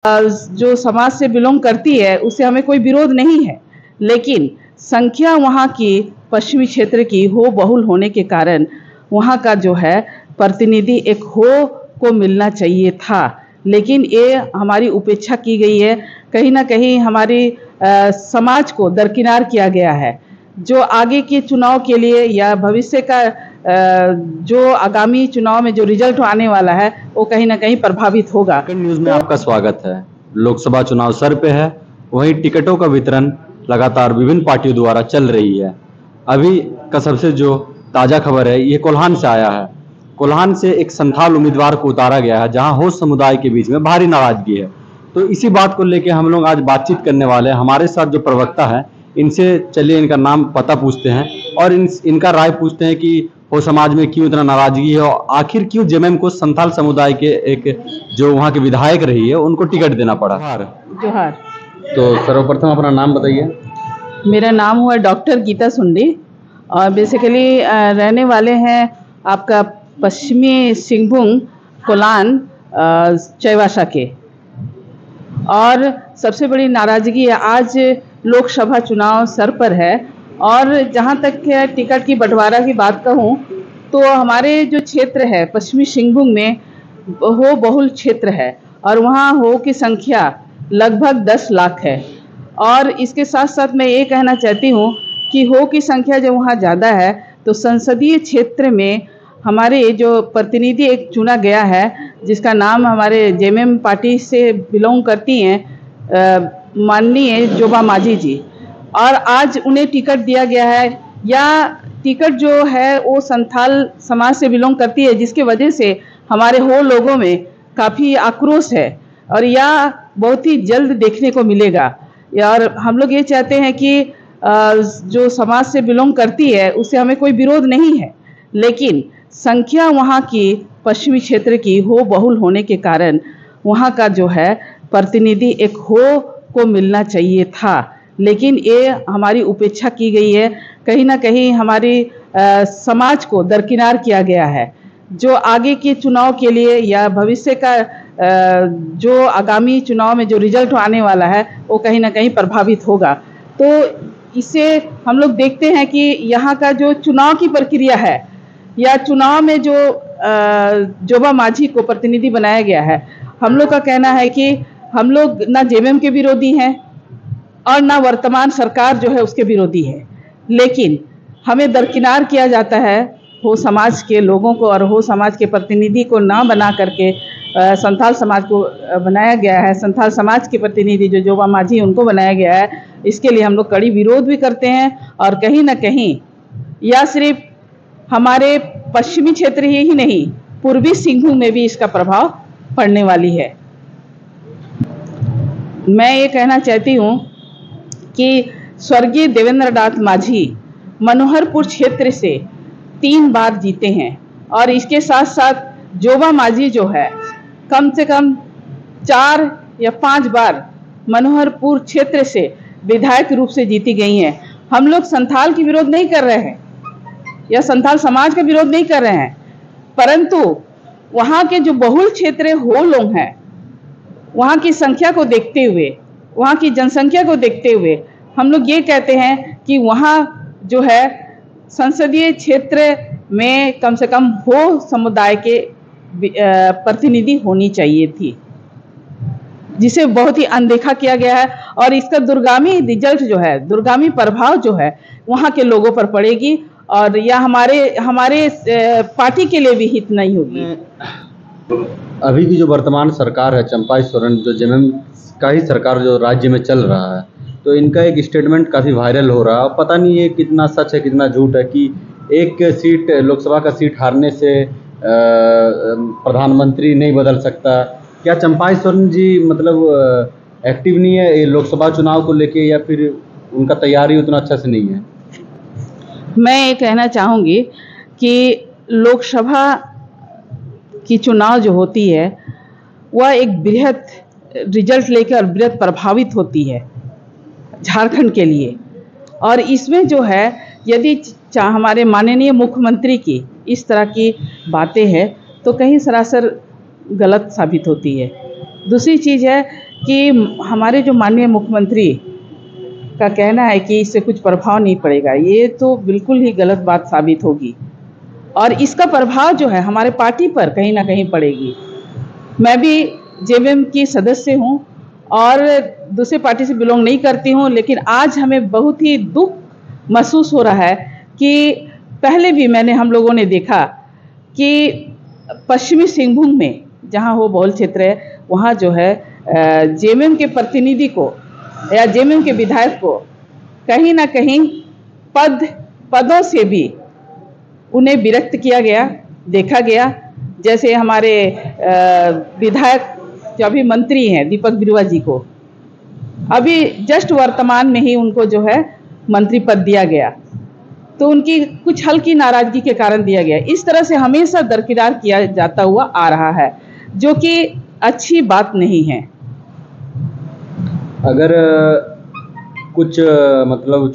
जो समाज से बिलोंग करती है उससे हमें कोई विरोध नहीं है, लेकिन संख्या वहाँ की पश्चिमी क्षेत्र की हो बहुल होने के कारण वहाँ का जो है प्रतिनिधि एक हो को मिलना चाहिए था, लेकिन ये हमारी उपेक्षा की गई है। कहीं ना कहीं हमारी समाज को दरकिनार किया गया है। जो आगे के चुनाव के लिए या भविष्य का जो आगामी चुनाव में जो रिजल्ट आने वाला है वो कहीं ना कहीं प्रभावित होगा। न्यूज में आपका स्वागत है। लोकसभा चुनाव सर पे है, वहीं टिकटों का वितरण लगातार विभिन्न पार्टियों द्वारा चल रही है। अभी का सबसे जो ताजा खबर है ये कोल्हान से आया है। कोल्हान से एक संथाल उम्मीदवार को उतारा गया है जहां होस्ट समुदाय के बीच में भारी नाराजगी है। तो इसी बात को लेकर हम लोग आज बातचीत करने वाले हैं। हमारे साथ जो प्रवक्ता है इनसे चलिए इनका नाम पता पूछते हैं और इनका राय पूछते हैं कि हो समाज में क्यों इतना नाराजगी है और आखिर क्यों जेएमएम को संथाल समुदाय के एक जो वहाँ के विधायक रही है उनको टिकट देना पड़ा। जोहार। तो सर्वप्रथम अपना नाम बताइए। मेरा नाम हुआ डॉक्टर गीता सुंडी और बेसिकली रहने वाले हैं आपका पश्चिमी सिंहभूम कोलान चैवासा के। और सबसे बड़ी नाराजगी आज लोकसभा चुनाव सर पर है और जहां तक टिकट की बंटवारा की बात कहूं तो हमारे जो क्षेत्र है पश्चिमी सिंहभूम में हो बहुल क्षेत्र है और वहां हो की संख्या लगभग 10 लाख है। और इसके साथ साथ मैं ये कहना चाहती हूं कि हो की संख्या जब वहां ज़्यादा है तो संसदीय क्षेत्र में हमारे जो प्रतिनिधि एक चुना गया है जिसका नाम हमारे जेएमएम पार्टी से बिलोंग करती हैं माननीय जोबा मांझी जी, और आज उन्हें टिकट दिया गया है। या टिकट जो है वो संथाल समाज से बिलोंग करती है जिसकी वजह से हमारे हो लोगों में काफ़ी आक्रोश है और यह बहुत ही जल्द देखने को मिलेगा। और हम लोग ये चाहते हैं कि जो समाज से बिलोंग करती है उससे हमें कोई विरोध नहीं है, लेकिन संख्या वहाँ की पश्चिमी क्षेत्र की हो बहुल होने के कारण वहाँ का जो है प्रतिनिधि एक हो को मिलना चाहिए था, लेकिन ये हमारी उपेक्षा की गई है। कहीं ना कहीं हमारी समाज को दरकिनार किया गया है। जो आगे के चुनाव के लिए या भविष्य का जो आगामी चुनाव में जो रिजल्ट आने वाला है वो कहीं ना कहीं प्रभावित होगा। तो इसे हम लोग देखते हैं कि यहाँ का जो चुनाव की प्रक्रिया है या चुनाव में जो जोबा मांझी को प्रतिनिधि बनाया गया है, हम लोग का कहना है कि हम लोग ना जेएमएम के विरोधी हैं और ना वर्तमान सरकार जो है उसके विरोधी है, लेकिन हमें दरकिनार किया जाता है हो समाज के लोगों को और हो समाज के प्रतिनिधि को ना बना करके संथाल समाज को बनाया गया है। संथाल समाज के प्रतिनिधि जो जोबा मांझी उनको बनाया गया है, इसके लिए हम लोग कड़ी विरोध भी करते हैं। और कहीं ना कहीं या सिर्फ हमारे पश्चिमी क्षेत्र ही नहीं पूर्वी सिंहभूम में भी इसका प्रभाव पड़ने वाली है। मैं ये कहना चाहती हूँ कि स्वर्गीय देवेंद्र नाथ मांझी मनोहरपुर क्षेत्र से 3 बार जीते हैं और इसके साथ साथ जोबा मांझी जो है कम से कम 4 या 5 बार मनोहरपुर क्षेत्र से विधायक रूप से जीती गई हैं। हम लोग संथाल की विरोध नहीं कर रहे हैं या संथाल समाज का विरोध नहीं कर रहे हैं, परंतु वहाँ के जो बहुल क्षेत्र हो लोग हैं वहाँ की संख्या को देखते हुए, वहाँ की जनसंख्या को देखते हुए हम लोग ये कहते हैं कि वहाँ जो है संसदीय क्षेत्र में कम से कम हो समुदाय के प्रतिनिधि होनी चाहिए थी, जिसे बहुत ही अनदेखा किया गया है। और इसका दूरगामी रिजल्ट जो है, दूरगामी प्रभाव जो है वहाँ के लोगों पर पड़ेगी और यह हमारे पार्टी के लिए भी हित नहीं होगी। अभी की जो वर्तमान सरकार है चंपाई सोरेन, जो जेएमएम का ही सरकार जो राज्य में चल रहा है, तो इनका एक स्टेटमेंट काफ़ी वायरल हो रहा है। पता नहीं ये कितना सच है कितना झूठ है कि एक सीट लोकसभा का सीट हारने से प्रधानमंत्री नहीं बदल सकता। क्या चंपाई सोरेन जी मतलब एक्टिव नहीं है ये लोकसभा चुनाव को लेके, या फिर उनका तैयारी उतना अच्छा से नहीं है? मैं ये कहना चाहूँगी कि लोकसभा की चुनाव जो होती है वह एक बृहद रिजल्ट लेकर बृहद प्रभावित होती है झारखंड के लिए। और इसमें जो है यदि हमारे माननीय मुख्यमंत्री की इस तरह की बातें हैं तो कहीं सरासर गलत साबित होती है। दूसरी चीज़ है कि हमारे जो माननीय मुख्यमंत्री का कहना है कि इससे कुछ प्रभाव नहीं पड़ेगा, ये तो बिल्कुल ही गलत बात साबित होगी और इसका प्रभाव जो है हमारे पार्टी पर कहीं ना कहीं पड़ेगी। मैं भी जेवीएम की सदस्य हूँ और दूसरे पार्टी से बिलोंग नहीं करती हूँ, लेकिन आज हमें बहुत ही दुख महसूस हो रहा है कि पहले भी हम लोगों ने देखा कि पश्चिमी सिंहभूम में जहाँ वो बहुल क्षेत्र है, वहाँ जो है जेवीएम के प्रतिनिधि को या जेवीएम के विधायक को कहीं ना कहीं पदों से भी उन्हें विरक्त किया गया, देखा गया। जैसे हमारे विधायक जो अभी मंत्री हैं दीपक बिरुवा जी को अभी जस्ट वर्तमान में ही उनको जो है मंत्री पद दिया गया, तो उनकी कुछ हल्की नाराजगी के कारण दिया गया। इस तरह से हमेशा दरकिनार किया जाता हुआ आ रहा है, जो कि अच्छी बात नहीं है। अगर कुछ मतलब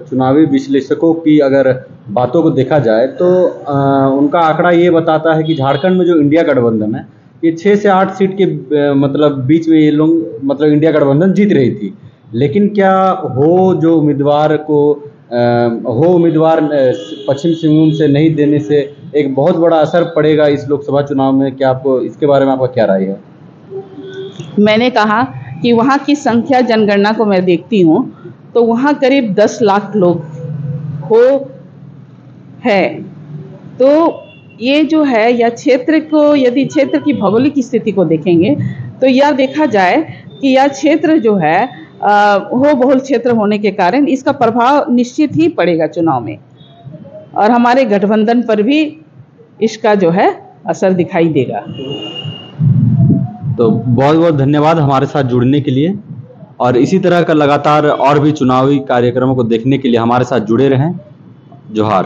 चुनावी विश्लेषकों की अगर बातों को देखा जाए तो उनका आंकड़ा ये बताता है कि झारखंड में जो इंडिया गठबंधन है, ये 6 से 8 सीट के मतलब बीच में ये लोग मतलब इंडिया गठबंधन जीत रही थी। लेकिन क्या जो उम्मीदवार पश्चिम सिंहभूम से नहीं देने से एक बहुत बड़ा असर पड़ेगा इस लोकसभा चुनाव में? क्या आपको इसके बारे में आपका क्या राय है? मैंने कहा कि वहाँ की संख्या जनगणना को मैं देखती हूँ तो वहाँ करीब 10 लाख लोग है। तो ये जो है या क्षेत्र को, यदि क्षेत्र की भौगोलिक स्थिति को देखेंगे तो यह देखा जाए कि यह क्षेत्र जो है वो बहुल क्षेत्र होने के कारण इसका प्रभाव निश्चित ही पड़ेगा चुनाव में और हमारे गठबंधन पर भी इसका जो है असर दिखाई देगा। तो बहुत बहुत धन्यवाद हमारे साथ जुड़ने के लिए और इसी तरह का लगातार और भी चुनावी कार्यक्रमों को देखने के लिए हमारे साथ जुड़े रहें। जोहार।